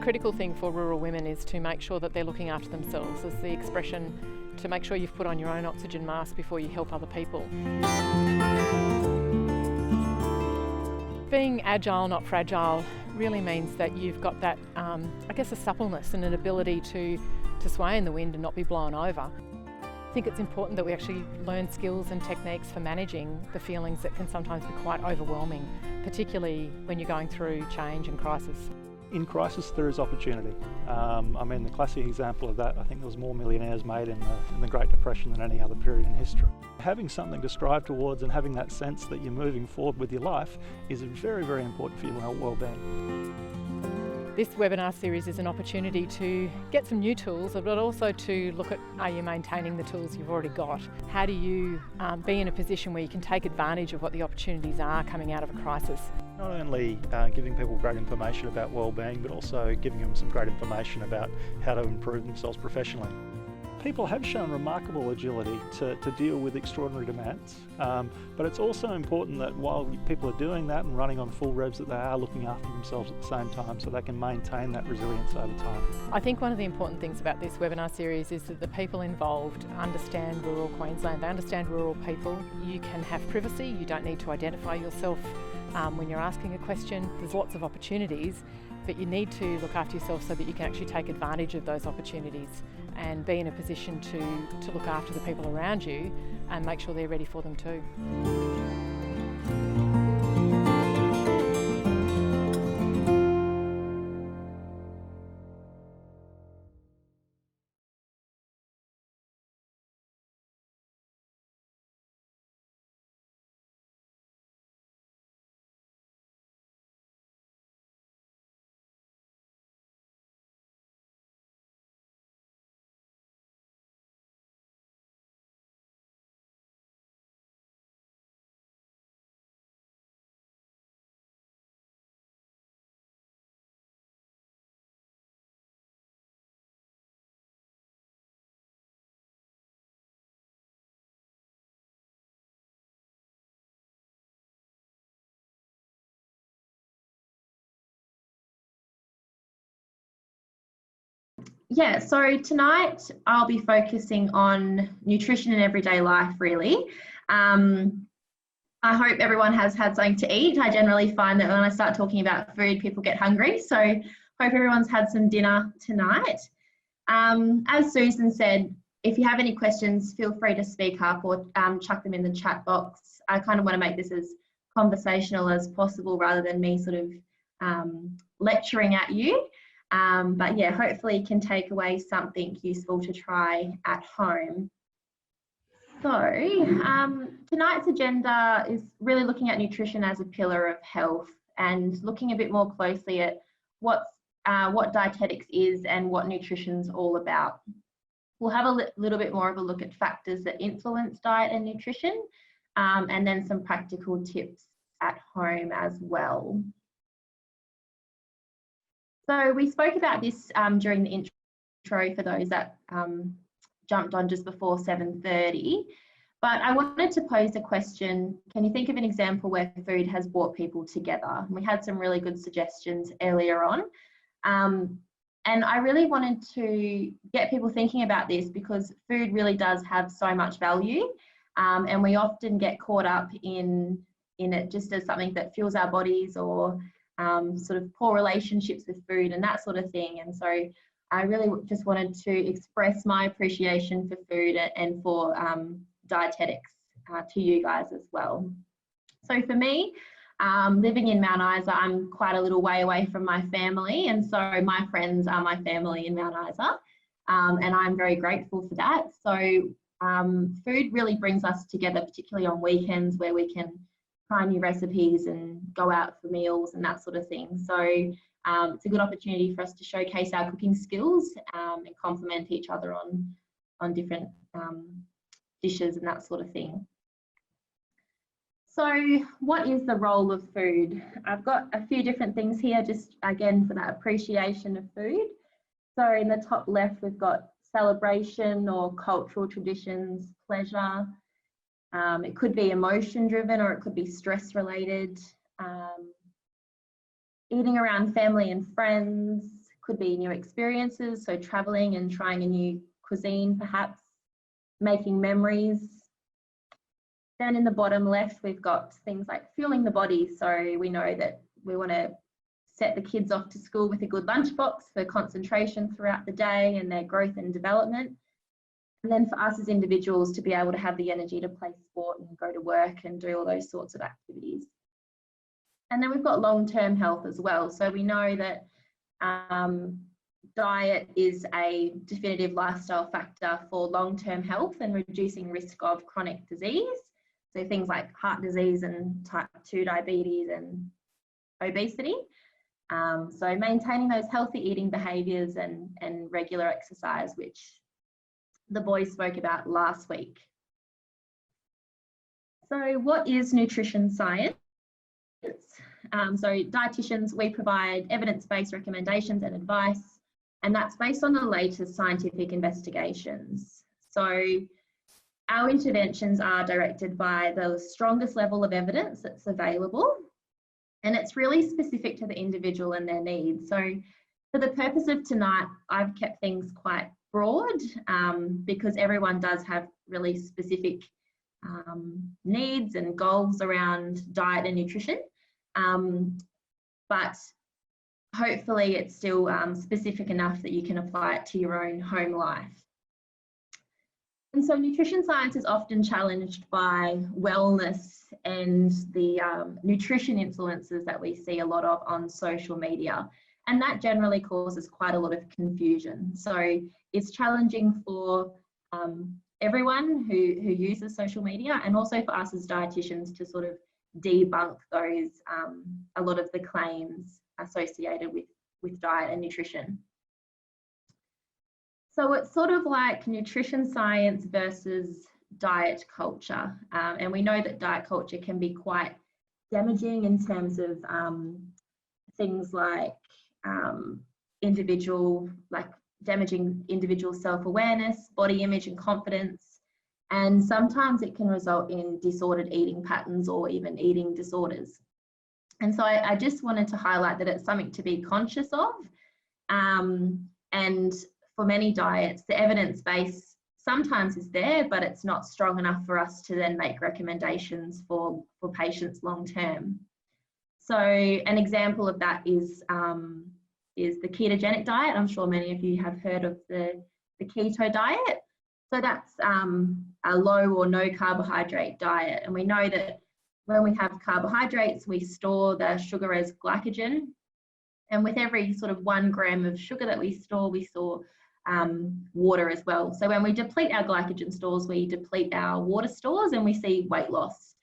critical thing for rural women is to make sure that they're looking after themselves. As the expression, to make sure you've put on your own oxygen mask before you help other people. Being agile, not fragile, really means that you've got that, I guess, a suppleness and an ability to sway in the wind and not be blown over. I think it's important that we actually learn skills and techniques for managing the feelings that can sometimes be quite overwhelming, particularly when you're going through change and crisis. In crisis there is opportunity. I mean, the classic example of that, I think there was more millionaires made in the Great Depression than any other period in history. Having something to strive towards and having that sense that you're moving forward with your life is very, very important for your well-being. This webinar series is an opportunity to get some new tools, but also to look at, are you maintaining the tools you've already got? How do you be in a position where you can take advantage of what the opportunities are coming out of a crisis? Not only giving people great information about well-being, but also giving them some great information about how to improve themselves professionally. People have shown remarkable agility to deal with extraordinary demands, but it's also important that while people are doing that and running on full revs, that they are looking after themselves at the same time so they can maintain that resilience over time. I think one of the important things about this webinar series is that the people involved understand rural Queensland, they understand rural people. You can have privacy, you don't need to identify yourself when you're asking a question. There's lots of opportunities, but you need to look after yourself so that you can actually take advantage of those opportunities and be in a position to look after the people around you and make sure they're ready for them too. Yeah, so tonight I'll be focusing on nutrition in everyday life, really. I hope everyone has had something to eat. I generally find that when I start talking about food, people get hungry. So hope everyone's had some dinner tonight. As Susan said, if you have any questions, feel free to speak up or chuck them in the chat box. I kind of want to make this as conversational as possible rather than me sort of lecturing at you. But yeah, hopefully you can take away something useful to try at home. So tonight's agenda is really looking at nutrition as a pillar of health and looking a bit more closely at what dietetics is and what nutrition's all about. We'll have a little bit more of a look at factors that influence diet and nutrition, and then some practical tips at home as well. So we spoke about this during the intro for those that jumped on just before 7:30, but I wanted to pose a question. Can you think of an example where food has brought people together? We had some really good suggestions earlier on. And I really wanted to get people thinking about this because food really does have so much value, and we often get caught up in it just as something that fuels our bodies or sort of poor relationships with food and that sort of thing. And so I really just wanted to express my appreciation for food and for dietetics to you guys as well. So for me, living in Mount Isa, I'm quite a little way away from my family, and so my friends are my family in Mount Isa, and I'm very grateful for that. So food really brings us together, particularly on weekends where we can try new recipes and go out for meals and that sort of thing. So it's a good opportunity for us to showcase our cooking skills and complement each other on different dishes and that sort of thing. So what is the role of food? I've got a few different things here, just again for that appreciation of food. So in the top left, we've got celebration or cultural traditions, pleasure. It could be emotion driven or it could be stress related. Eating around family and friends, could be new experiences, so traveling and trying a new cuisine perhaps, making memories. Then in the bottom left, we've got things like fueling the body. So we know that we want to set the kids off to school with a good lunchbox for concentration throughout the day and their growth and development. And then for us as individuals to be able to have the energy to play sport and go to work and do all those sorts of activities. And then we've got long-term health as well. So we know that diet is a definitive lifestyle factor for long-term health and reducing risk of chronic disease. So things like heart disease and type 2 diabetes and obesity. So maintaining those healthy eating behaviours and regular exercise, which the boys spoke about last week. So what is nutrition science? So dietitians, we provide evidence-based recommendations and advice, and that's based on the latest scientific investigations. So our interventions are directed by the strongest level of evidence that's available, and it's really specific to the individual and their needs. So for the purpose of tonight, I've kept things quite broad because everyone does have really specific needs and goals around diet and nutrition. But hopefully it's still specific enough that you can apply it to your own home life. And so nutrition science is often challenged by wellness and the nutrition influences that we see a lot of on social media. And that generally causes quite a lot of confusion. So it's challenging for everyone who uses social media, and also for us as dietitians to sort of debunk those, a lot of the claims associated with diet and nutrition. So it's sort of like nutrition science versus diet culture. And we know that diet culture can be quite damaging in terms of things like damaging individual self-awareness, body image and confidence. And sometimes it can result in disordered eating patterns or even eating disorders. And so I just wanted to highlight that it's something to be conscious of. And for many diets, the evidence base sometimes is there, but it's not strong enough for us to then make recommendations for patients long term. So an example of that is the ketogenic diet. I'm sure many of you have heard of the keto diet. So that's a low or no carbohydrate diet. And we know that when we have carbohydrates, we store the sugar as glycogen. And with every sort of 1 gram of sugar that we store water as well. So when we deplete our glycogen stores, we deplete our water stores and we see weight loss.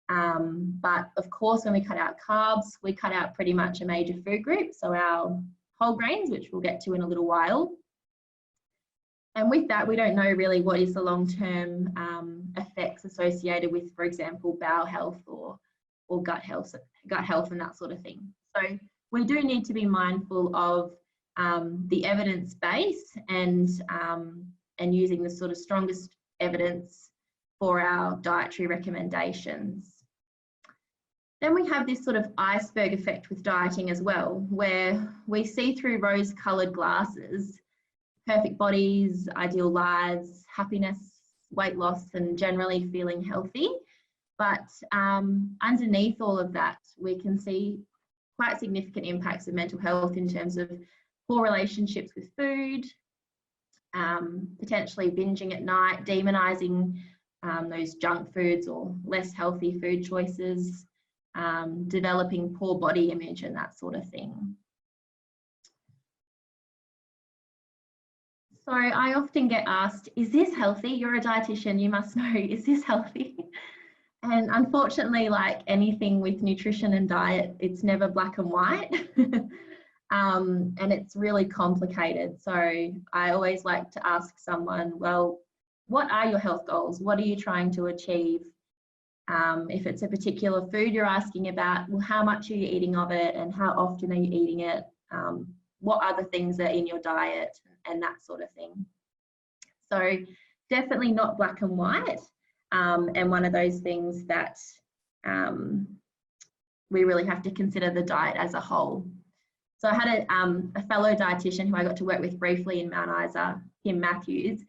But of course, when we cut out carbs, we cut out pretty much a major food group. So our whole grains, which we'll get to in a little while. And with that, we don't know really what is the long-term effects associated with, for example, bowel health or gut health and that sort of thing. So we do need to be mindful of the evidence base and using the sort of strongest evidence for our dietary recommendations. Then we have this sort of iceberg effect with dieting as well, where we see through rose-coloured glasses perfect bodies, ideal lives, happiness, weight loss, and generally feeling healthy. But underneath all of that, we can see quite significant impacts of mental health in terms of poor relationships with food, potentially binging at night, demonising those junk foods or less healthy food choices, developing poor body image and that sort of thing. So I often get asked, is this healthy? You're a dietitian, you must know, is this healthy? And unfortunately, like anything with nutrition and diet, it's never black and white. And it's really complicated. So I always like to ask someone, well, what are your health goals? What are you trying to achieve? If it's a particular food you're asking about, well, how much are you eating of it and how often are you eating it? What other things are in your diet and that sort of thing. So definitely not black and white, and one of those things that we really have to consider the diet as a whole. So I had a fellow dietitian who I got to work with briefly in Mount Isa, Tim Matthews.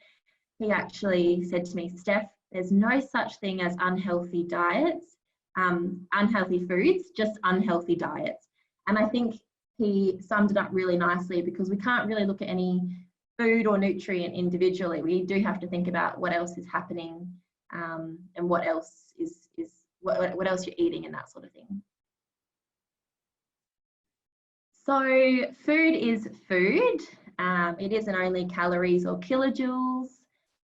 He actually said to me, Steph, there's no such thing as unhealthy diets, unhealthy foods, just unhealthy diets. And I think he summed it up really nicely, because we can't really look at any food or nutrient individually. We do have to think about what else is happening, and what else what else you're eating and that sort of thing. So food is food. It isn't only calories or kilojoules.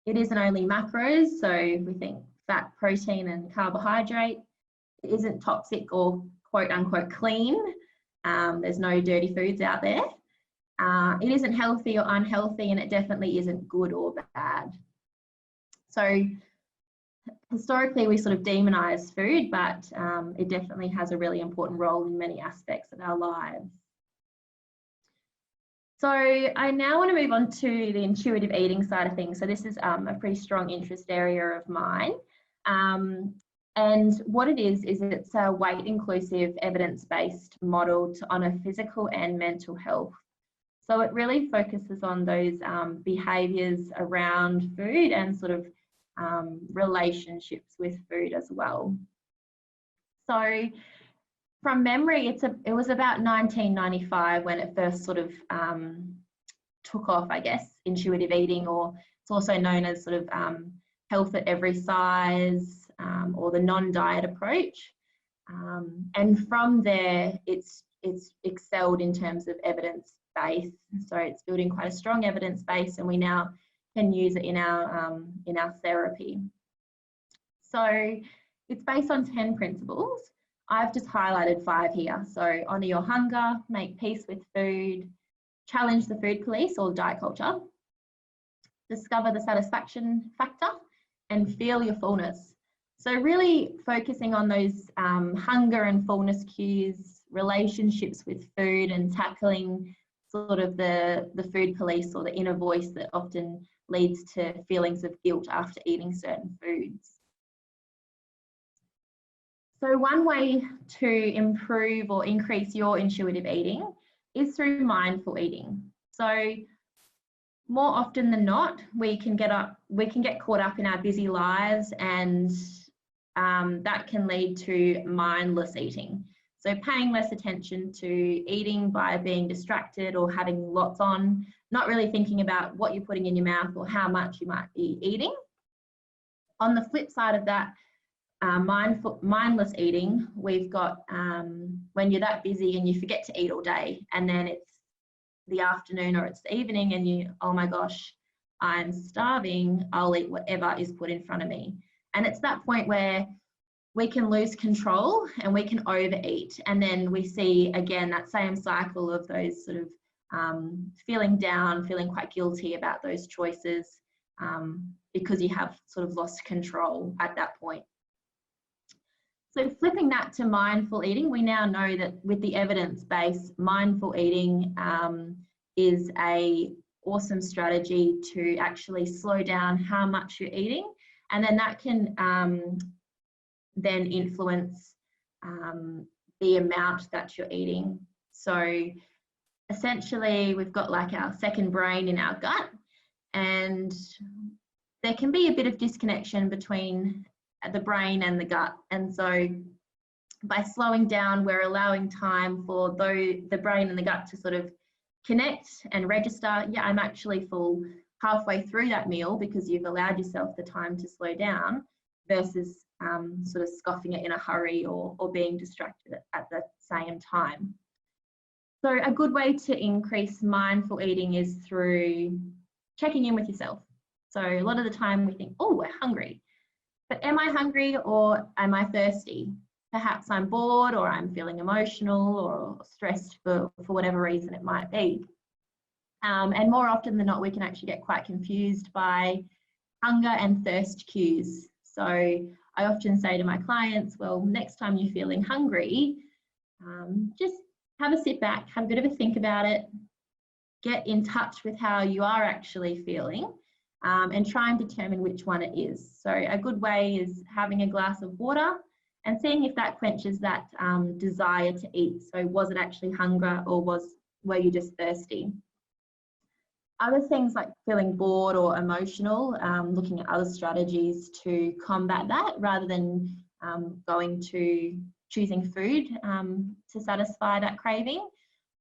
It isn't only macros. So we think fat, protein and carbohydrate. It isn't toxic or quote unquote clean. There's no dirty foods out there. It isn't healthy or unhealthy, and it definitely isn't good or bad. So historically we sort of demonize food, but it definitely has a really important role in many aspects of our lives. So I now want to move on to the intuitive eating side of things. So this is a pretty strong interest area of mine. And what it is it's a weight inclusive, evidence-based model to honour physical and mental health. So it really focuses on those behaviours around food and sort of relationships with food as well. So from memory, it was about 1995 when it first sort of took off, I guess, intuitive eating, or it's also known as sort of health at every size, or the non-diet approach. And from there, it's excelled in terms of evidence base. So it's building quite a strong evidence base, and we now can use it in our therapy. So it's based on 10 principles. I've just highlighted 5 here. So honour your hunger, make peace with food, challenge the food police or diet culture, discover the satisfaction factor, and feel your fullness. So really focusing on those hunger and fullness cues, relationships with food, and tackling sort of the food police or the inner voice that often leads to feelings of guilt after eating certain foods. So one way to improve or increase your intuitive eating is through mindful eating. So more often than not, we can get caught up in our busy lives, and that can lead to mindless eating. So paying less attention to eating by being distracted or having lots on, not really thinking about what you're putting in your mouth or how much you might be eating. On the flip side of that, mindless eating, we've got when you're that busy and you forget to eat all day, and then it's the afternoon or it's the evening and you, oh my gosh, I'm starving, I'll eat whatever is put in front of me. And it's that point where we can lose control and we can overeat, and then we see again that same cycle of those sort of feeling down, feeling quite guilty about those choices, because you have sort of lost control at that point. So flipping that to mindful eating, we now know that with the evidence base, mindful eating is an awesome strategy to actually slow down how much you're eating, and then that can then influence the amount that you're eating. So essentially, we've got like our second brain in our gut, and there can be a bit of disconnection between the brain and the gut. And so by slowing down, we're allowing time for the brain and the gut to sort of connect and register, yeah, I'm actually full halfway through that meal, because you've allowed yourself the time to slow down, versus sort of scoffing it in a hurry or being distracted at the same time. So a good way to increase mindful eating is through checking in with yourself. So a lot of the time we think, oh, we're hungry. But am I hungry or am I thirsty? Perhaps I'm bored, or I'm feeling emotional or stressed for whatever reason it might be. And more often than not, we can actually get quite confused by hunger and thirst cues. So I often say to my clients, well, next time you're feeling hungry, just have a sit back, have a bit of a think about it, get in touch with how you are actually feeling, and try and determine which one it is. So a good way is having a glass of water and seeing if that quenches that desire to eat. So was it actually hunger, or was were you just thirsty? Other things like feeling bored or emotional, looking at other strategies to combat that rather than choosing food to satisfy that craving.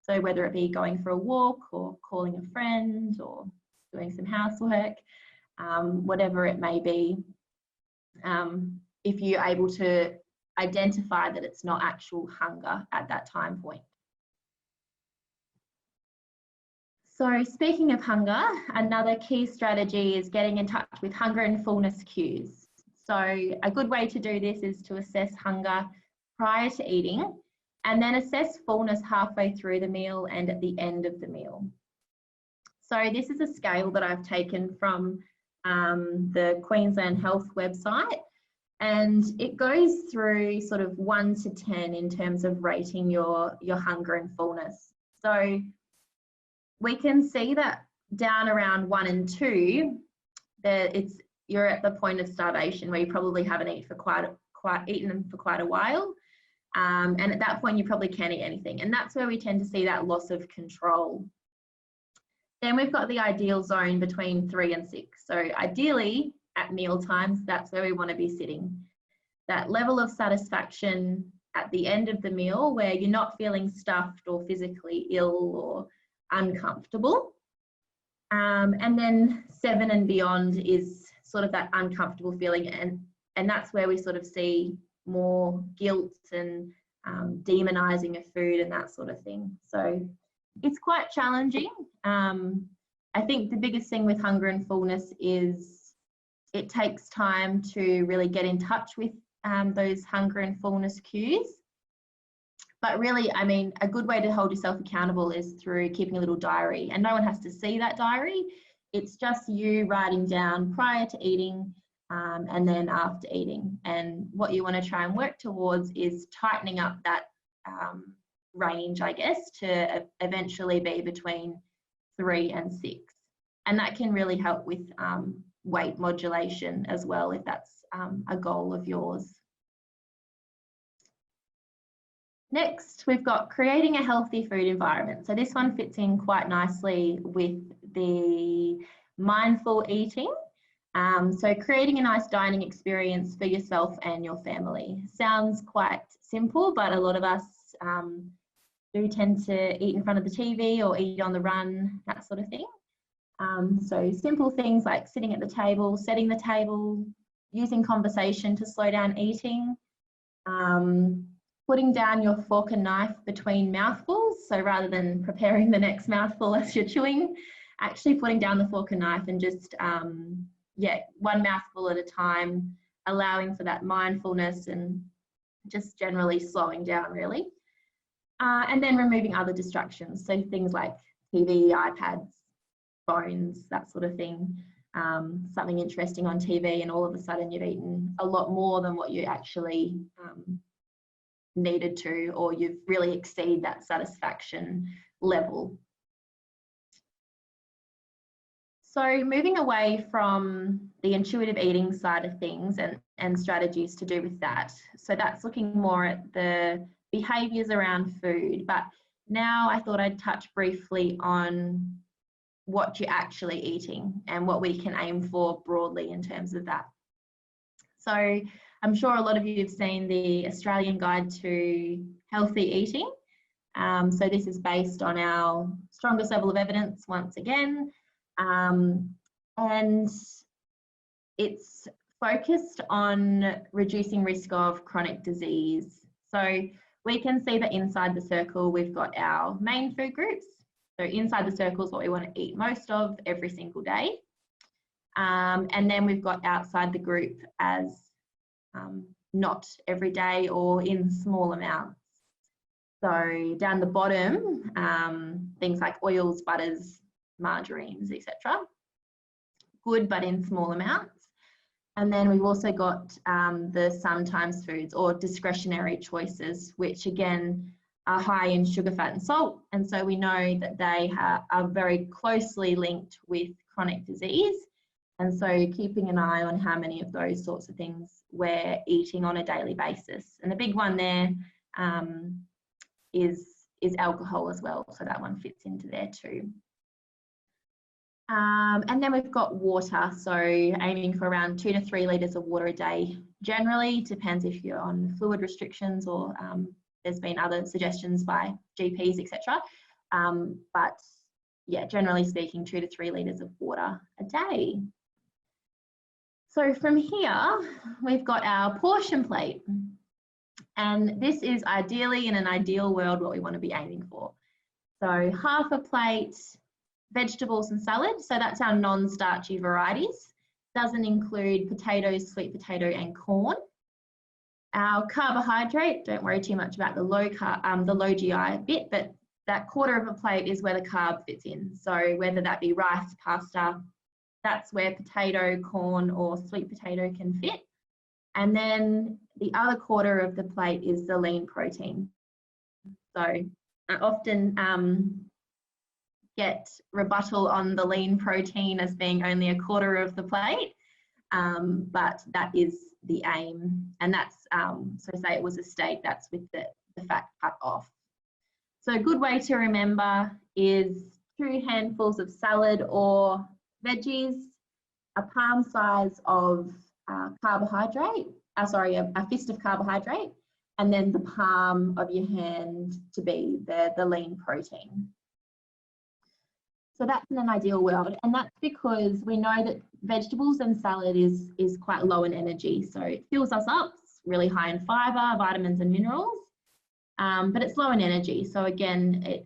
So whether it be going for a walk or calling a friend or doing some housework, whatever it may be, if you're able to identify that it's not actual hunger at that time point. So speaking of hunger, another key strategy is getting in touch with hunger and fullness cues. So a good way to do this is to assess hunger prior to eating and then assess fullness halfway through the meal and at the end of the meal. So this is a scale that I've taken from the Queensland Health website, and it goes through sort of 1 to 10 in terms of rating your hunger and fullness. So we can see that down around 1 and 2, you're at the point of starvation where you probably haven't eaten for quite a while, and at that point you probably can't eat anything, and that's where we tend to see that loss of control. Then we've got the ideal zone between 3 and 6. So ideally at meal times, that's where we want to be sitting. That level of satisfaction at the end of the meal where you're not feeling stuffed or physically ill or uncomfortable. And then 7 and beyond is sort of that uncomfortable feeling, and that's where we sort of see more guilt and demonizing of food and that sort of thing. So it's quite challenging. I think the biggest thing with hunger and fullness is it takes time to really get in touch with those hunger and fullness cues. But really, I mean, a good way to hold yourself accountable is through keeping a little diary, and no one has to see that diary. It's just you writing down prior to eating and then after eating. And what you want to try and work towards is tightening up that range, I guess, to eventually be between 3 and 6. And that can really help with weight modulation as well, if that's a goal of yours. Next, we've got creating a healthy food environment. So this one fits in quite nicely with the mindful eating. So creating a nice dining experience for yourself and your family. Sounds quite simple, but a lot of us do tend to eat in front of the TV or eat on the run, that sort of thing. So simple things like sitting at the table, setting the table, using conversation to slow down eating, putting down your fork and knife between mouthfuls. So rather than preparing the next mouthful as you're chewing, actually putting down the fork and knife and just, one mouthful at a time, allowing for that mindfulness and just generally slowing down really. And then removing other distractions. So things like TV, iPads, phones, that sort of thing. Something interesting on TV and all of a sudden you've eaten a lot more than what you actually needed to, or you've really exceeded that satisfaction level. So moving away from the intuitive eating side of things and strategies to do with that. So that's looking more at the behaviours around food, but now I thought I'd touch briefly on what you're actually eating and what we can aim for broadly in terms of that. So I'm sure a lot of you have seen the Australian Guide to Healthy Eating. So this is based on our strongest level of evidence once again, and it's focused on reducing risk of chronic disease. So we can see that inside the circle we've got our main food groups. So inside the circle is what we want to eat most of every single day. And then we've got outside the group as not every day or in small amounts. So down the bottom, things like oils, butters, margarines, etc. Good, but in small amounts. And then we've also got the sometimes foods or discretionary choices, which again are high in sugar, fat and salt. And so we know that they are very closely linked with chronic disease. And so keeping an eye on how many of those sorts of things we're eating on a daily basis. And the big one there is alcohol as well, so that one fits into there too. And then we've got water, so aiming for around 2 to 3 litres of water a day. Generally, depends if you're on fluid restrictions or there's been other suggestions by GPs, etc. But yeah, generally speaking, 2 to 3 litres of water a day. So from here, we've got our portion plate. And this is ideally, in an ideal world, what we want to be aiming for. So half a plate, vegetables and salad. So that's our non-starchy varieties. Doesn't include potatoes, sweet potato and corn. Our carbohydrate, don't worry too much about the low GI bit, but that quarter of a plate is where the carb fits in. So whether that be rice, pasta, that's where potato, corn or sweet potato can fit. And then the other quarter of the plate is the lean protein. So I often get rebuttal on the lean protein as being only a quarter of the plate, but that is the aim. And that's, so say it was a steak, that's with the fat cut off. So a good way to remember is 2 handfuls of salad or veggies, a palm size of carbohydrate, a fist of carbohydrate, and then the palm of your hand to be the lean protein. So that's in an ideal world, and that's because we know that vegetables and salad is quite low in energy. So it fills us up, it's really high in fibre, vitamins and minerals, but it's low in energy. So again,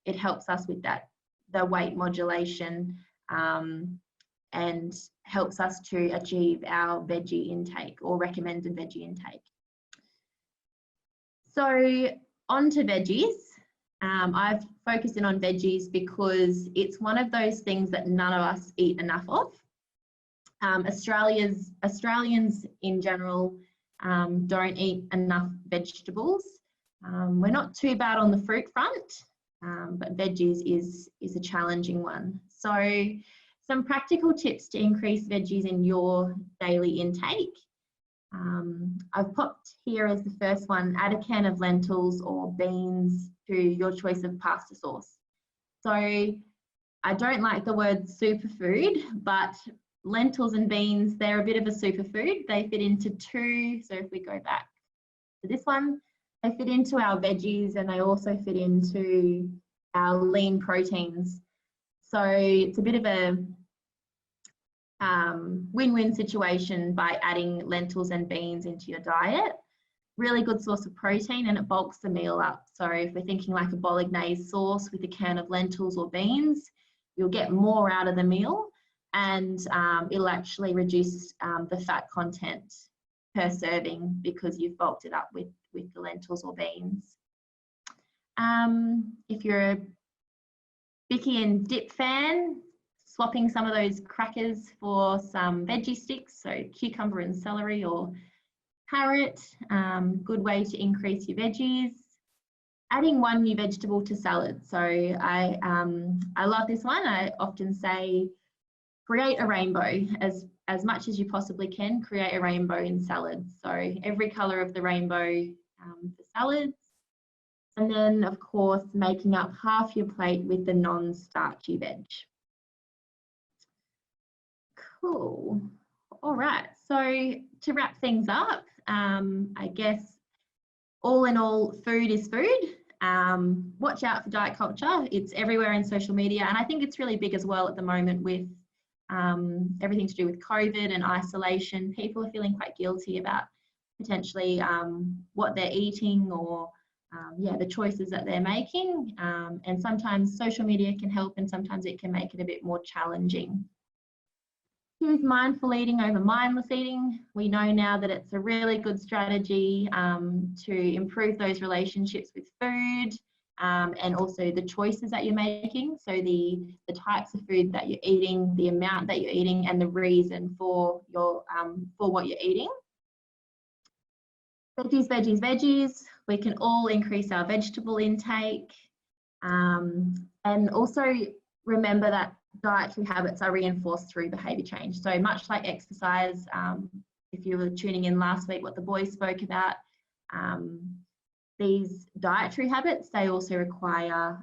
it helps us with the weight modulation and helps us to achieve our veggie intake or recommended veggie intake. So on to veggies. I've focused in on veggies because it's one of those things that none of us eat enough of. Australians in general don't eat enough vegetables. We're not too bad on the fruit front, but veggies is a challenging one. So some practical tips to increase veggies in your daily intake. I've popped here as the first one, add a can of lentils or beans to your choice of pasta sauce. So I don't like the word superfood, but lentils and beans, they're a bit of a superfood. They fit into 2, so if we go back to this one, they fit into our veggies and they also fit into our lean proteins. So it's a bit of a win-win situation by adding lentils and beans into your diet. Really good source of protein and it bulks the meal up. So if we're thinking like a bolognese sauce with a can of lentils or beans, you'll get more out of the meal and it'll actually reduce the fat content per serving because you've bulked it up with the lentils or beans. If you're a Bicky and dip fan, swapping some of those crackers for some veggie sticks, so cucumber and celery or carrot, good way to increase your veggies. Adding 1 new vegetable to salad. So I love this one. I often say create a rainbow as much as you possibly can. Create a rainbow in salad. So every colour of the rainbow for salads. And then of course making up half your plate with the non-starchy veg. Cool. All right, so to wrap things up, I guess all in all, food is food. Watch out for diet culture. It's everywhere in social media, and I think it's really big as well at the moment with everything to do with COVID and isolation. People are feeling quite guilty about potentially what they're eating or the choices that they're making. And sometimes social media can help and sometimes it can make it a bit more challenging. Choose mindful eating over mindless eating. We know now that it's a really good strategy to improve those relationships with food and also the choices that you're making. So the types of food that you're eating, the amount that you're eating, and the reason for your for what you're eating. Veggies, veggies, veggies. We can all increase our vegetable intake, and also remember that dietary habits are reinforced through behaviour change. So much like exercise, if you were tuning in last week, what the boys spoke about, these dietary habits, they also require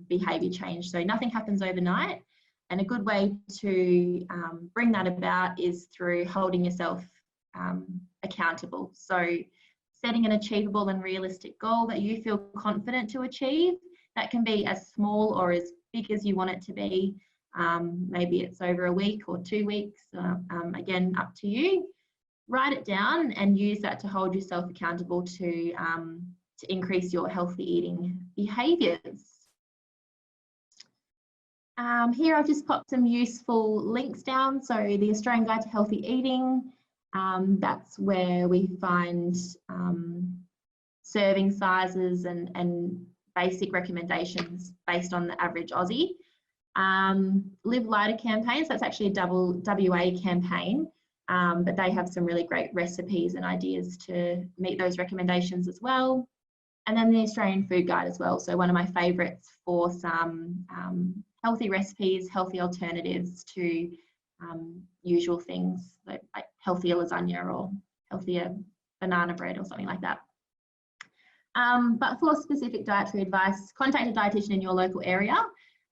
behaviour change. So nothing happens overnight. And a good way to bring that about is through holding yourself accountable. So setting an achievable and realistic goal that you feel confident to achieve. That can be as small or as big as you want it to be. Maybe it's over a week or 2 weeks, again, up to you. Write it down and use that to hold yourself accountable to increase your healthy eating behaviours. Here I've just popped some useful links down. So the Australian Guide to Healthy Eating, that's where we find serving sizes and basic recommendations based on the average Aussie. Live Lighter campaign, so that's actually a WA campaign, but they have some really great recipes and ideas to meet those recommendations as well. And then the Australian Food Guide as well, so one of my favourites for some healthy recipes, healthy alternatives to usual things like healthier lasagna or healthier banana bread or something like that. But for specific dietary advice, contact a dietitian in your local area.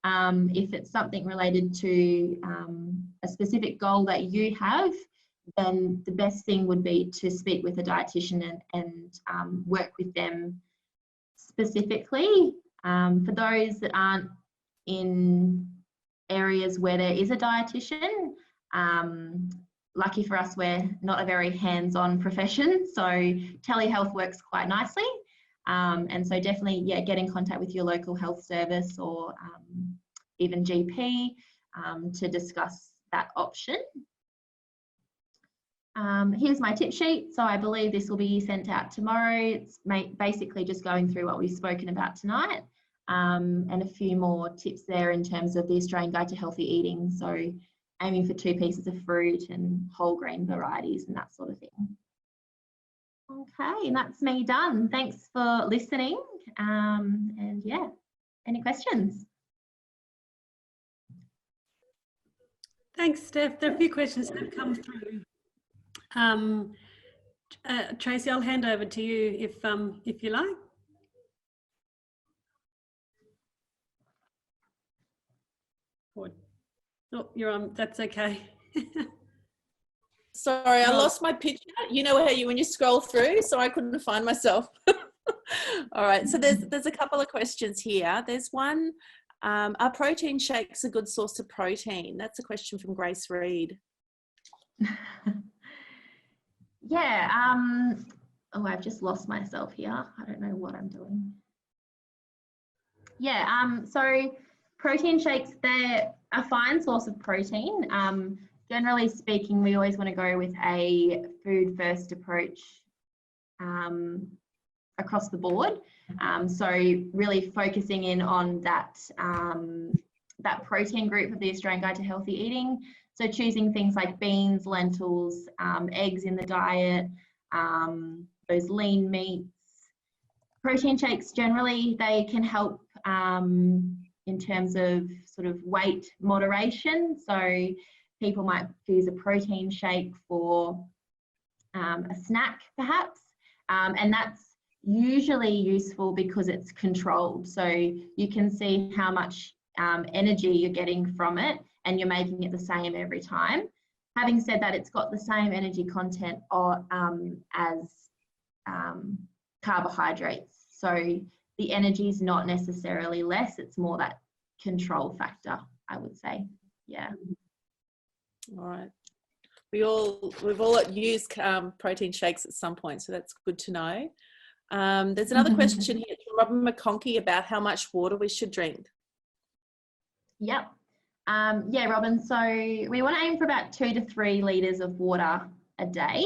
If it's something related to a specific goal that you have, then the best thing would be to speak with a dietitian and work with them specifically. For those that aren't in areas where there is a dietitian, lucky for us, we're not a very hands-on profession, so telehealth works quite nicely. And so definitely, yeah, get in contact with your local health service or even GP to discuss that option. Here's my tip sheet. So I believe this will be sent out tomorrow. It's basically just going through what we've spoken about tonight, and a few more tips there in terms of the Australian Guide to Healthy Eating. So aiming for 2 pieces of fruit and whole grain varieties and that sort of thing. Okay, and that's me done. Thanks for listening. And yeah, any questions? Thanks, Steph. There are a few questions that have come through. Tracy, I'll hand over to you if you like. Oh, you're on. That's okay. Sorry, I lost my picture. You know how when you scroll through, so I couldn't find myself. All right, so there's a couple of questions here. There's one, are protein shakes a good source of protein? That's a question from Grace Reed. Yeah, oh, I've just lost myself here. I don't know what I'm doing. Yeah, so protein shakes, they're a fine source of protein. Generally speaking, we always want to go with a food first approach across the board. So really focusing in on that, that protein group of the Australian Guide to Healthy Eating. So choosing things like beans, lentils, eggs in the diet, those lean meats. Protein shakes generally, they can help in terms of sort of weight moderation. So people might choose a protein shake for a snack perhaps, and that's usually useful because it's controlled. So you can see how much energy you're getting from it and you're making it the same every time. Having said that, it's got the same energy content as carbohydrates. So the energy is not necessarily less, it's more that control factor, I would say. Yeah. All right. We've all used protein shakes at some point, so that's good to know. There's another question here from Robin McConkey about how much water we should drink. Yep. Yeah, Robin, so we want to aim for about 2 to 3 litres of water a day.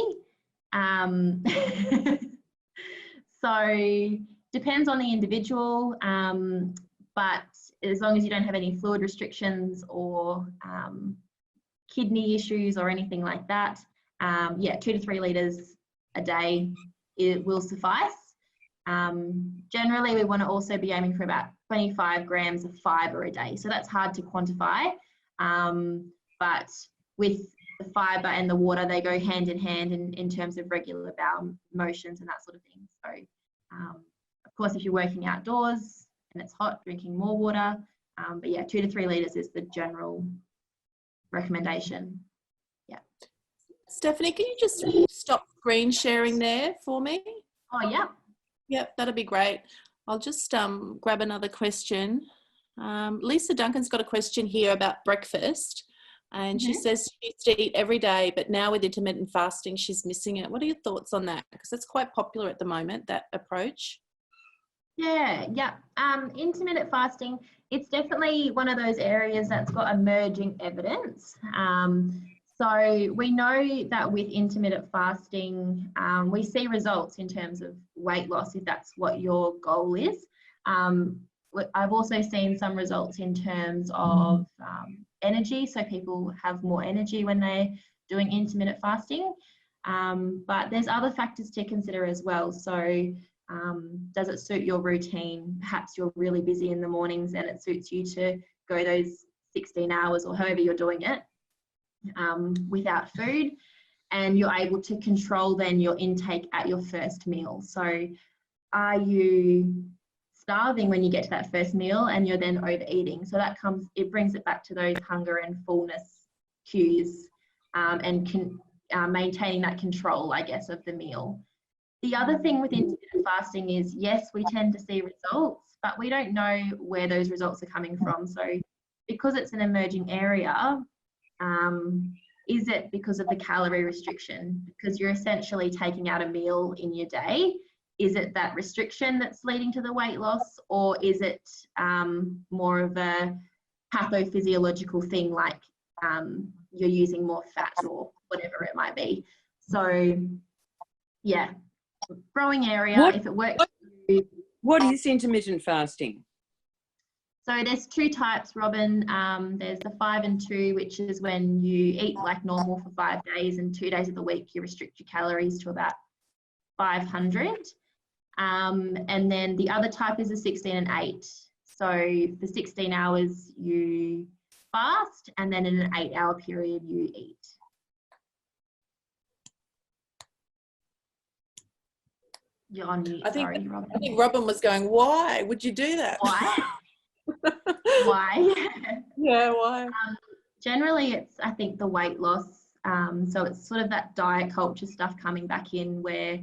So depends on the individual, but as long as you don't have any fluid restrictions or kidney issues or anything like that, yeah, 2 to 3 litres a day, it will suffice. Generally, we want to also be aiming for about 25 grams of fibre a day. So that's hard to quantify, but with the fibre and the water, they go hand in hand in terms of regular bowel motions and that sort of thing. So course, if you're working outdoors and it's hot, drinking more water. But yeah, 2 to 3 litres is the general recommendation. Yeah. Stephanie, can you just stop screen sharing there for me? Oh, yeah. Yep, that'd be great. I'll just grab another question. Lisa Duncan's got a question here about breakfast, and she says she used to eat every day, but now with intermittent fasting, she's missing it. What are your thoughts on that? Because it's quite popular at the moment, that approach. Yeah. Intermittent fasting, it's definitely one of those areas that's got emerging evidence. So we know that with intermittent fasting, we see results in terms of weight loss, if that's what your goal is. I've also seen some results in terms of energy, so people have more energy when they're doing intermittent fasting. But there's other factors to consider as well. So does it suit your routine? Perhaps you're really busy in the mornings and it suits you to go those 16 hours or however you're doing it without food, and you're able to control then your intake at your first meal. So are you starving when you get to that first meal and you're then overeating? So it brings it back to those hunger and fullness cues, and maintaining that control, I guess, of the meal. The other thing with intermittent fasting is, yes, we tend to see results, but we don't know where those results are coming from. So because it's an emerging area, is it because of the calorie restriction? Because you're essentially taking out a meal in your day. Is it that restriction that's leading to the weight loss, or is it more of a pathophysiological thing, like you're using more fat or whatever it might be? So yeah, growing area, if it works. What is intermittent fasting? So there's 2 types, Robin. There's the 5 and 2, which is when you eat like normal for 5 days, and 2 days of the week you restrict your calories to about 500. And then the other type is the 16 and 8. So for 16 hours you fast, and then in an 8-hour period you eat. You're on mute. Sorry, Robin. I think Robin was going, why would you do that? Why? Why? Yeah, why? Generally, it's, I think, the weight loss. So it's sort of that diet culture stuff coming back in, where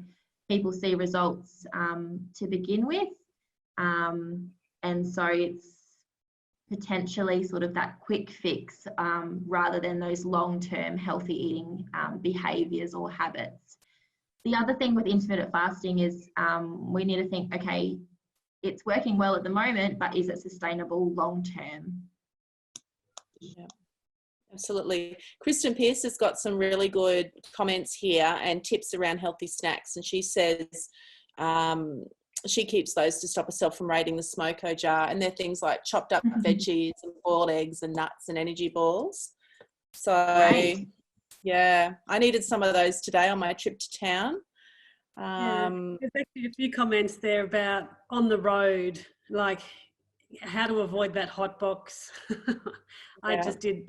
people see results to begin with. And so it's potentially sort of that quick fix rather than those long-term healthy eating behaviours or habits. The other thing with intermittent fasting is we need to think, okay, it's working well at the moment, but is it sustainable long-term? Yeah, absolutely. Kristen Pierce has got some really good comments here and tips around healthy snacks. And she says she keeps those to stop herself from raiding the smoko jar. And they're things like chopped up veggies and boiled eggs and nuts and energy balls. So, Right. yeah, I needed some of those today on my trip to town. There's actually a few comments there about on the road, like how to avoid that hot box. I just did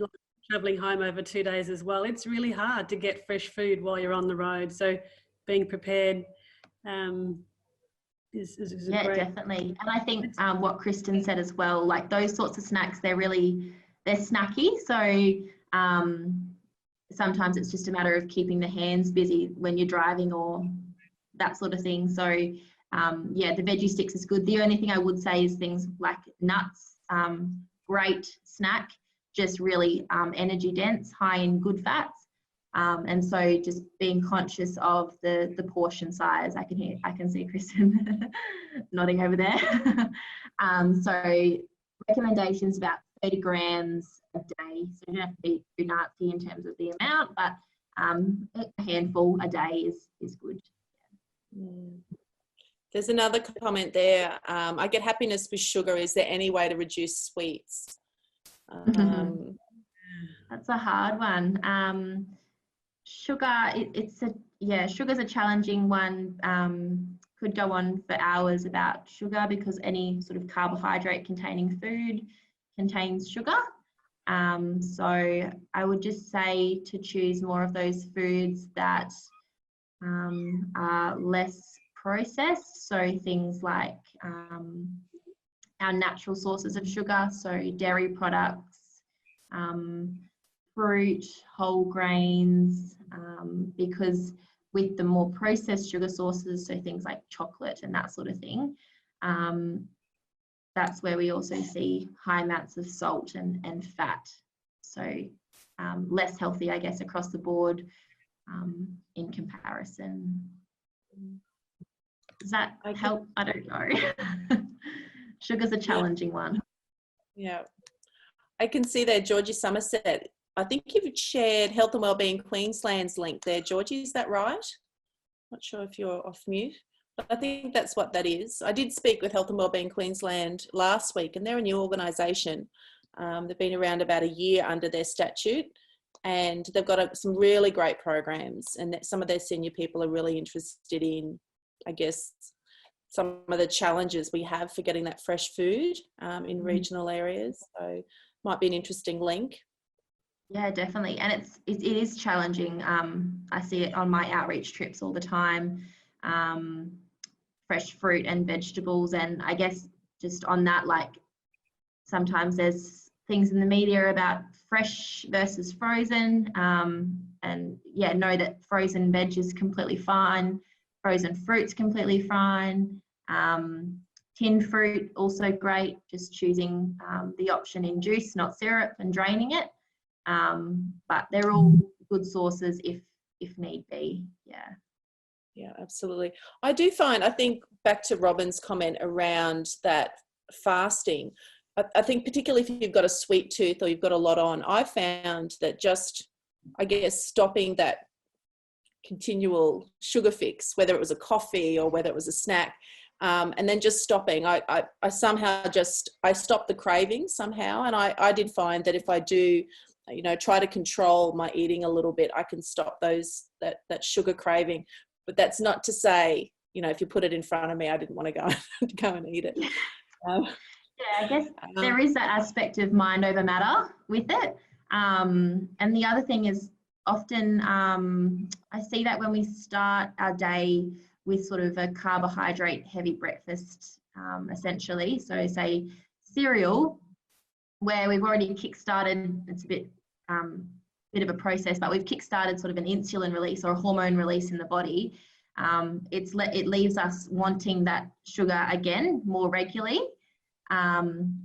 traveling home over 2 days as well. It's really hard to get fresh food while you're on the road. So being prepared is Yeah, great. definitely. And I think what Kristen said as well, like those sorts of snacks, they're snacky. So sometimes it's just a matter of keeping the hands busy when you're driving or that sort of thing. So yeah, the veggie sticks is good. The only thing I would say is things like nuts, great snack, just really energy dense, high in good fats. And so just being conscious of the portion size. I can see Kristen nodding over there. So recommendations about 30 grams a day. So you don't have to be too Nazi in terms of the amount, but a handful a day is good. There's another comment there. I get happiness with sugar. Is there any way to reduce sweets? That's a hard one. Sugar, sugar's a challenging one. Could go on for hours about sugar, because any sort of carbohydrate containing food contains sugar. So I would just say to choose more of those foods that are less processed, so things like our natural sources of sugar, so dairy products, fruit, whole grains, because with the more processed sugar sources, so things like chocolate and that sort of thing, that's where we also see high amounts of salt and fat. So less healthy, I guess, across the board in comparison. Does that help? I don't know. Sugar's a challenging one. Yeah. I can see there, Georgie Somerset. I think you've shared Health and Wellbeing Queensland's link there, Georgie. Is that right? Not sure if you're off mute, but I think that's what that is. I did speak with Health and Wellbeing Queensland last week, and they're a new organisation. They've been around about a year under their statute, and they've got some really great programs, and some of their senior people are really interested in, I guess, some of the challenges we have for getting that fresh food in regional areas. So might be an interesting link. Yeah, definitely. And it is challenging. I see it on my outreach trips all the time. Fresh fruit and vegetables. And I guess just on that, like sometimes there's things in the media about fresh versus frozen. And yeah, know that frozen veg is completely fine. Frozen fruit's completely fine. Tinned fruit, also great. Just choosing the option in juice, not syrup, and draining it. But they're all good sources if need be. Yeah, absolutely. I do find, I think back to Robin's comment around that fasting, I think particularly if you've got a sweet tooth or you've got a lot on, I found that just, I guess, stopping that continual sugar fix, whether it was a coffee or whether it was a snack, and then just stopping, I somehow just, I stopped the craving somehow. And I did find that if I do, you know, try to control my eating a little bit, I can stop that sugar craving. But that's not to say, you know, if you put it in front of me, I didn't want to go and eat it. Yeah, I guess there is that aspect of mind over matter with it. And the other thing is often I see that when we start our day with sort of a carbohydrate heavy breakfast, essentially. So say cereal, where we've already kick-started, it's a bit of a process, but we've kick-started sort of an insulin release or a hormone release in the body. It leaves us wanting that sugar again more regularly,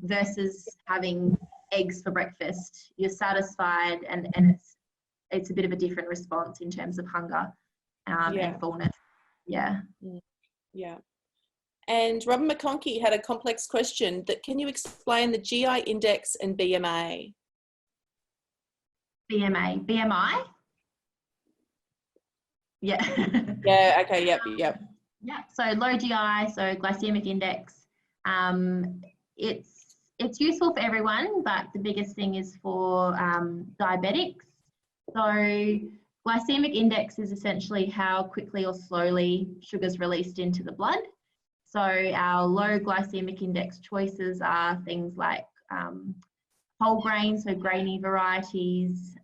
versus having eggs for breakfast. You're satisfied, and it's a bit of a different response in terms of hunger and fullness. Yeah. And Robin McConkey had a complex question that, can you explain the GI index and BMI? BMI? Yeah. Yeah, okay, yep. Yeah, so low GI, so glycemic index. It's useful for everyone, but the biggest thing is for diabetics. So glycemic index is essentially how quickly or slowly sugar is released into the blood. So our low glycemic index choices are things like whole grains, so grainy varieties,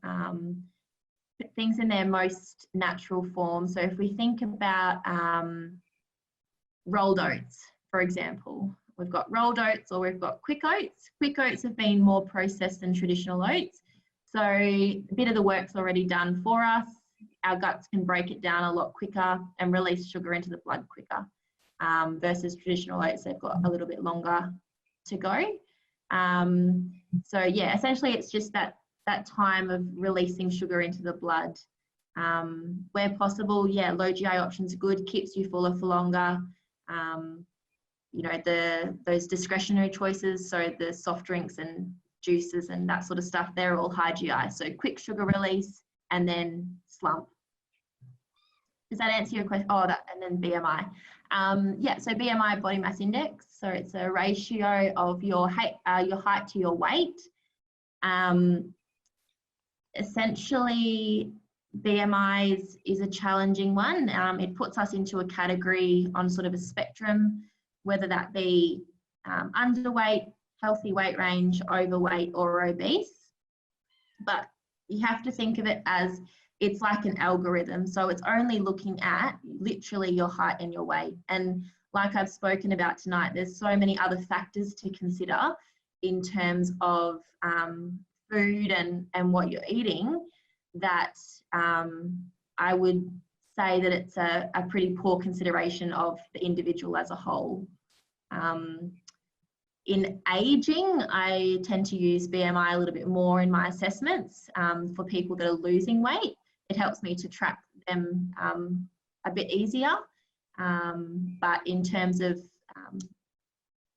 things in their most natural form. So if we think about rolled oats, for example, we've got rolled oats or we've got quick oats. Quick oats have been more processed than traditional oats. So a bit of the work's already done for us. Our guts can break it down a lot quicker and release sugar into the blood quicker, versus traditional oats, they've got a little bit longer to go. So yeah, essentially it's just that time of releasing sugar into the blood. Where possible, yeah, low GI options are good, keeps you fuller for longer. You know, those discretionary choices, so the soft drinks and juices and that sort of stuff, they're all high GI. So quick sugar release and then slump. Does that answer your question? Oh, and then BMI. Yeah, so BMI, body mass index. So it's a ratio of your height to your weight. Essentially, BMI is a challenging one. It puts us into a category on sort of a spectrum, whether that be underweight, healthy weight range, overweight, or obese. But you have to think of it as it's like an algorithm. So it's only looking at literally your height and your weight. And like I've spoken about tonight, there's so many other factors to consider in terms of food and what you're eating, that I would say that it's a pretty poor consideration of the individual as a whole. In aging, I tend to use BMI a little bit more in my assessments for people that are losing weight. It helps me to track them a bit easier. But in terms of,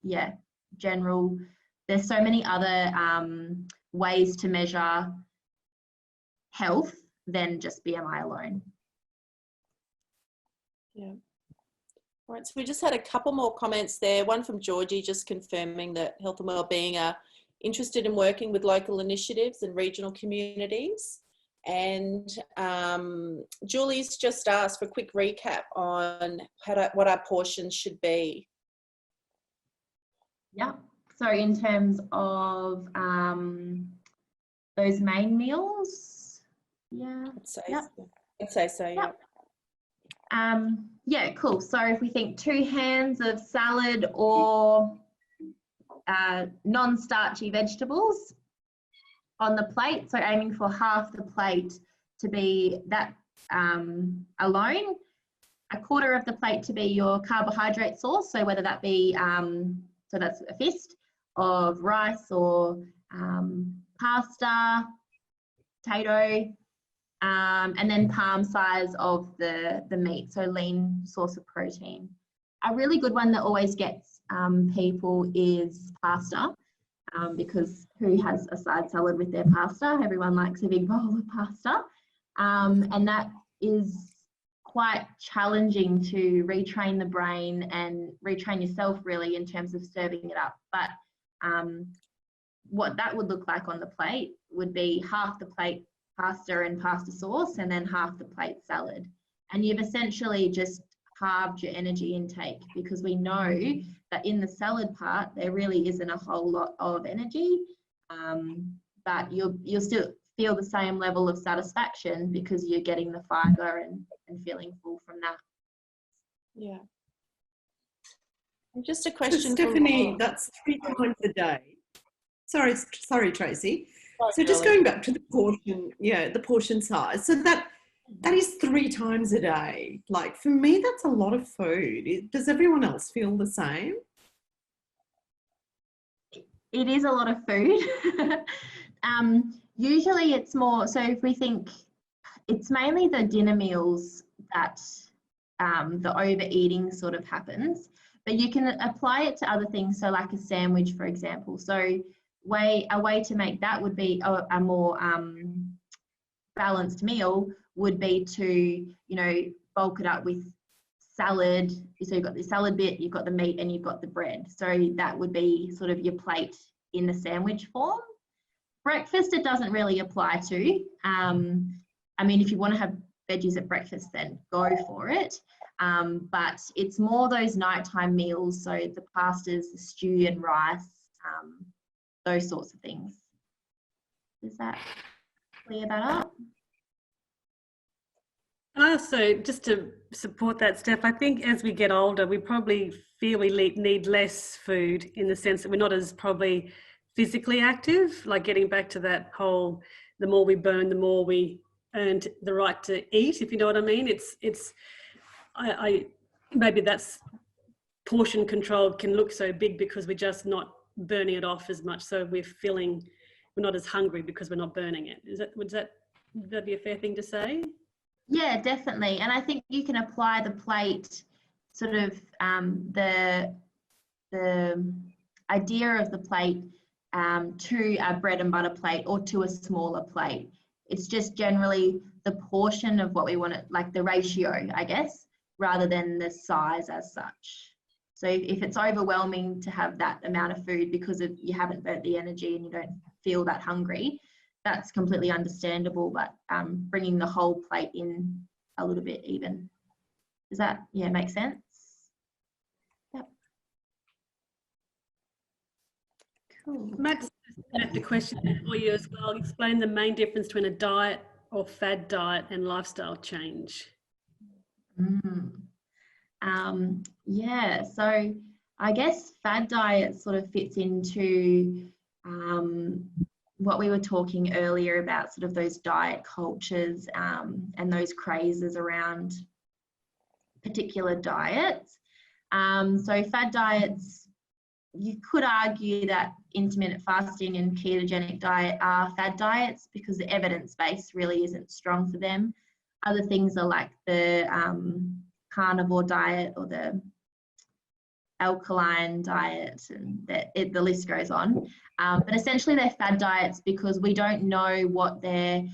yeah, general, there's so many other ways to measure health than just BMI alone. Yeah. All right, so we just had a couple more comments there. One from Georgie, just confirming that Health and Wellbeing are interested in working with local initiatives and regional communities. And Julie's just asked for a quick recap on what our portions should be. Yeah, so in terms of those main meals, yeah. I'd say so, yeah. Yeah, cool. So if we think 2 hands of salad or non-starchy vegetables on the plate, so aiming for half the plate to be that alone, 1/4 of the plate to be your carbohydrate source, so whether that be, so that's a fist of rice or pasta, potato, and then palm size of the meat, so lean source of protein. A really good one that always gets people is pasta, because who has a side salad with their pasta? Everyone likes a big bowl of pasta, and that is quite challenging to retrain the brain and retrain yourself really in terms of serving it up. But what that would look like on the plate would be half the plate pasta and pasta sauce, and then half the plate salad. And you've essentially just halved your energy intake, because we know that in the salad part, there really isn't a whole lot of energy, but you'll still feel the same level of satisfaction because you're getting the fibre and feeling full from that. Yeah. And just a question, Stephanie, that's 3 times a day. Sorry, Tracy. Sorry, so just Julie. going back to the portion, the portion size. So that is 3 times a day. Like, for me, that's a lot of food. Does everyone else feel the same? It is a lot of food. Usually it's more, so if we think, it's mainly the dinner meals that the overeating sort of happens, but you can apply it to other things. So like a sandwich, for example. So a way to make that would be a more balanced meal would be to, bulk it up with salad. So you've got the salad bit, you've got the meat, and you've got the bread. So that would be sort of your plate in the sandwich form. Breakfast, it doesn't really apply to. I mean, if you want to have veggies at breakfast, then go for it. But it's more those nighttime meals, so the pastas, the stew and rice, those sorts of things. Does that clear that up? I also, just to support that, Steph, I think as we get older, we probably feel we need less food, in the sense that we're not as probably physically active, like getting back to that whole, the more we burn, the more we earned the right to eat, if you know what I mean. I maybe that's portion control can look so big because we're just not burning it off as much, so we're not as hungry because we're not burning it. Would that be a fair thing to say? Yeah, definitely. And I think you can apply the plate, sort of the idea of the plate to a bread and butter plate or to a smaller plate. It's just generally the portion of what we want, like the ratio, I guess, rather than the size as such. So if it's overwhelming to have that amount of food because you haven't burnt the energy and you don't feel that hungry, that's completely understandable, but bringing the whole plate in a little bit even. Does that, make sense? Yep. Cool. Matt, the question for you as well. Explain the main difference between a diet or fad diet and lifestyle change? Yeah, so I guess fad diet sort of fits into what we were talking earlier about, sort of those diet cultures and those crazes around particular diets. So fad diets, you could argue that intermittent fasting and ketogenic diet are fad diets because the evidence base really isn't strong for them. Other things are like the carnivore diet or the alkaline diet, and the list goes on. But essentially they're fad diets because we don't know what their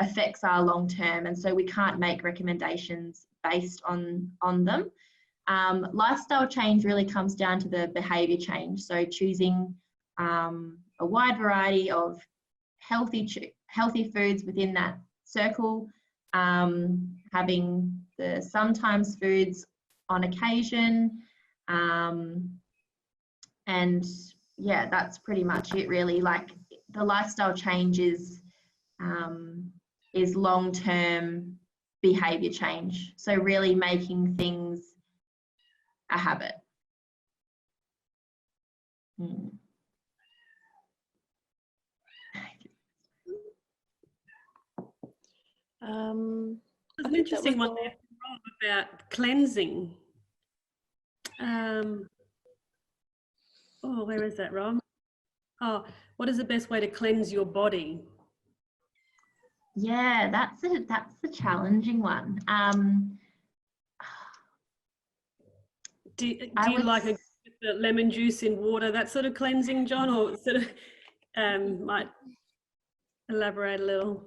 effects are long term, and so we can't make recommendations based on them. Lifestyle change really comes down to the behaviour change, so choosing a wide variety of healthy foods within that circle, having the sometimes foods on occasion, and yeah, that's pretty much it really. Like the lifestyle change is long-term behavior change, so really making things a habit. There's an interesting one there about cleansing. Oh, where is that, Rob? Oh, what is the best way to cleanse your body? Yeah, that's a challenging one. Do you like the lemon juice in water, that sort of cleansing, John, or sort of might elaborate a little?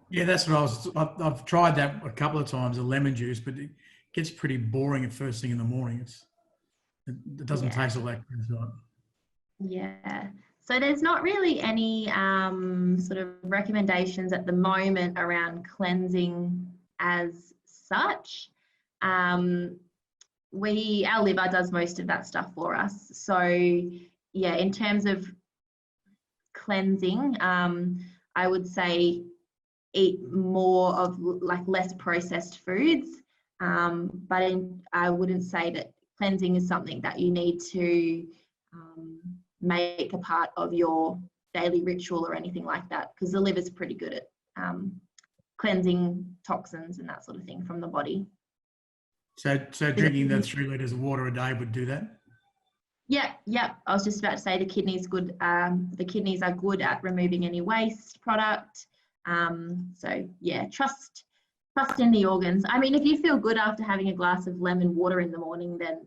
Yeah, that's what I've tried that a couple of times, the lemon juice, but it gets pretty boring at first thing in the morning. It doesn't taste all that good. Yeah. So there's not really any sort of recommendations at the moment around cleansing as such. Our liver does most of that stuff for us. So yeah, in terms of cleansing, I would say eat more of like less processed foods, but I wouldn't say that cleansing is something that you need to make a part of your daily ritual or anything like that, because the liver's pretty good at cleansing toxins and that sort of thing from the body. So drinking the 3 litres of water a day would do that? Yeah. I was just about to say the kidneys good. The kidneys are good at removing any waste product. So yeah, trust in the organs. I mean, if you feel good after having a glass of lemon water in the morning, then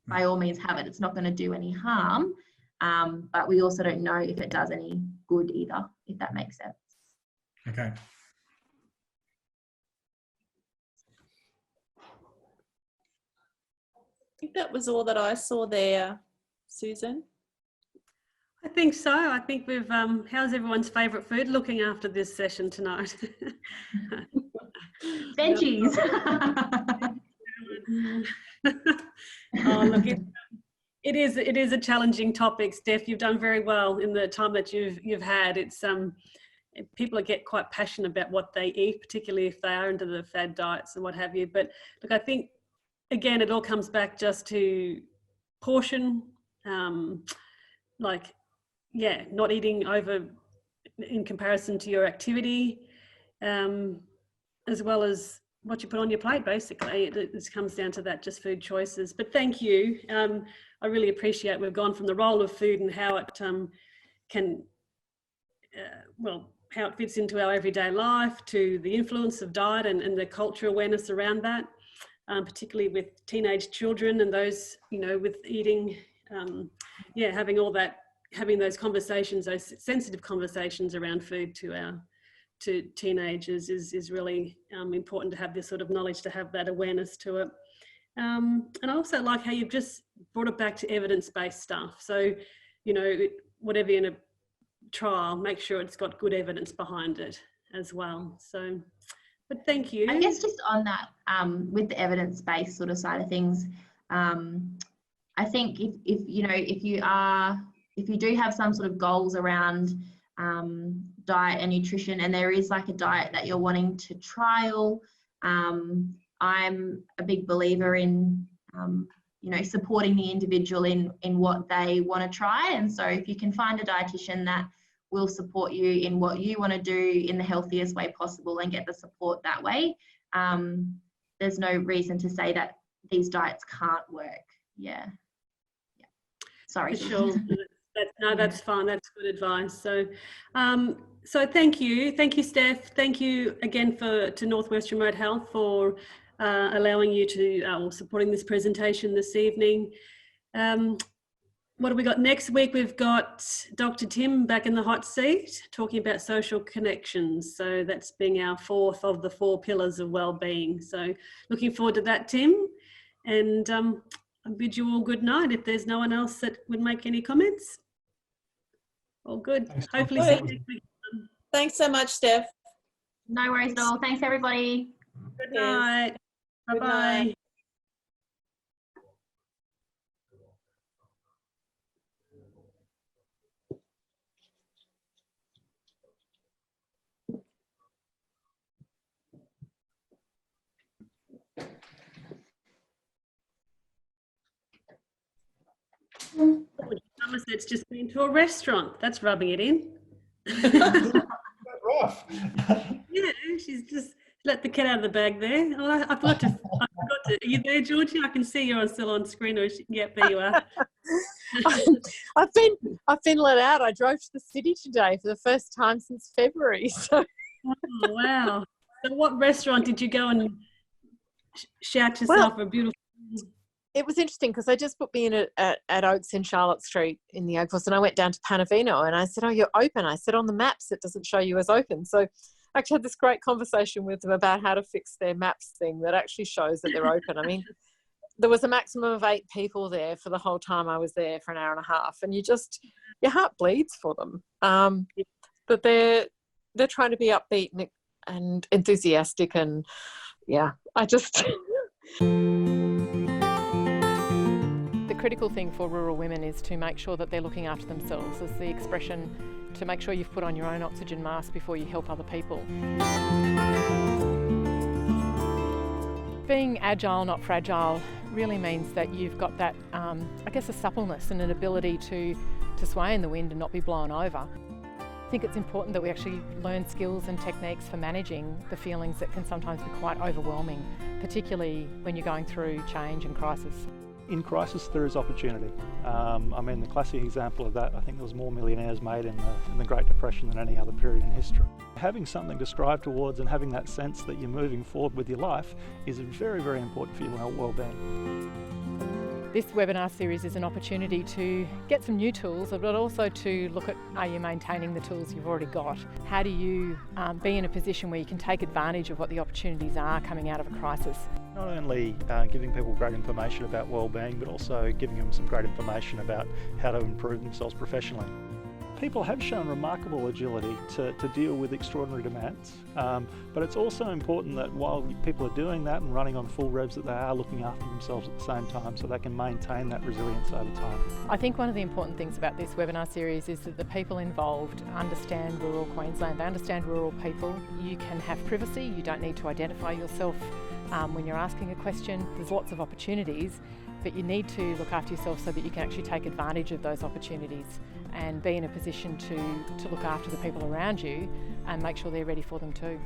by all means have it. It's not going to do any harm. But we also don't know if it does any good either, if that makes sense. Okay. I think that was all that I saw there, Susan. I think so. I think we've, how's everyone's favourite food looking after this session tonight? Veggies. Oh, look, it is a challenging topic, Steph. You've done very well in the time that you've had. It's people get quite passionate about what they eat, particularly if they are into the fad diets and what have you. But look, I think again, it all comes back just to portion, not eating over in comparison to your activity, as well as what you put on your plate, basically. It just comes down to that, just food choices. But thank you. I really appreciate we've gone from the role of food and how it how it fits into our everyday life, to the influence of diet and the cultural awareness around that, particularly with teenage children and those, with eating, having all that, having those conversations, those sensitive conversations around food to teenagers is really important to have this sort of knowledge, to have that awareness to it. And I also like how you've just brought it back to evidence-based stuff. So, whatever you're in a trial, make sure it's got good evidence behind it as well. So, but thank you. I guess just on that, with the evidence-based sort of side of things, I think if you are if you do have some sort of goals around diet and nutrition, and there is like a diet that you're wanting to trial, I'm a big believer in supporting the individual in what they want to try. And so if you can find a dietitian that will support you in what you want to do in the healthiest way possible and get the support that way, there's no reason to say that these diets can't work. Yeah. Sorry. For sure. That's fine. That's good advice. So, so thank you, Steph. Thank you again to Northwest Remote Health for allowing you to supporting this presentation this evening. What have we got next week? We've got Dr. Tim back in the hot seat talking about social connections. So that's being our fourth of the 4 pillars of wellbeing. So looking forward to that, Tim. And I bid you all good night if there's no one else that would make any comments. All good. Thanks, Hopefully see you next week. Thanks so much, Steph. No worries at all. Thanks, everybody. Good night. Good Bye-bye. night. Thomas, it's just been to a restaurant. That's rubbing it in. Rough. Yeah, she's just let the cat out of the bag there. Oh, I forgot to. Are you there, Georgie? I can see you're still on screen. Yep, there you are. I've been let out. I drove to the city today for the first time since February. So. Oh, wow. So what restaurant did you go and shout yourself a beautiful? It was interesting because they just put me in at Oaks in Charlotte Street in the Oak Force, and I went down to Panavino and I said, "Oh, you're open." I said, "On the maps, it doesn't show you as open." So I actually had this great conversation with them about how to fix their maps thing that actually shows that they're open. I mean, there was a maximum of 8 people there for the whole time I was there for an hour and a half, and your heart bleeds for them. But they're trying to be upbeat and enthusiastic, and yeah, I just. The critical thing for rural women is to make sure that they're looking after themselves. As the expression, to make sure you've put on your own oxygen mask before you help other people. Being agile, not fragile, really means that you've got that, a suppleness and an ability to sway in the wind and not be blown over. I think it's important that we actually learn skills and techniques for managing the feelings that can sometimes be quite overwhelming, particularly when you're going through change and crisis. In crisis, there is opportunity. The classic example of that, I think there was more millionaires made in the Great Depression than any other period in history. Having something to strive towards and having that sense that you're moving forward with your life is very, very important for your well-being. This webinar series is an opportunity to get some new tools, but also to look at, are you maintaining the tools you've already got? How do you be in a position where you can take advantage of what the opportunities are coming out of a crisis? Not only giving people great information about well-being, but also giving them some great information about how to improve themselves professionally. People have shown remarkable agility to deal with extraordinary demands, but it's also important that while people are doing that and running on full revs, that they are looking after themselves at the same time so they can maintain that resilience over time. I think one of the important things about this webinar series is that the people involved understand rural Queensland, they understand rural people. You can have privacy, you don't need to identify yourself when you're asking a question. There's lots of opportunities, but you need to look after yourself so that you can actually take advantage of those opportunities and be in a position to look after the people around you and make sure they're ready for them too.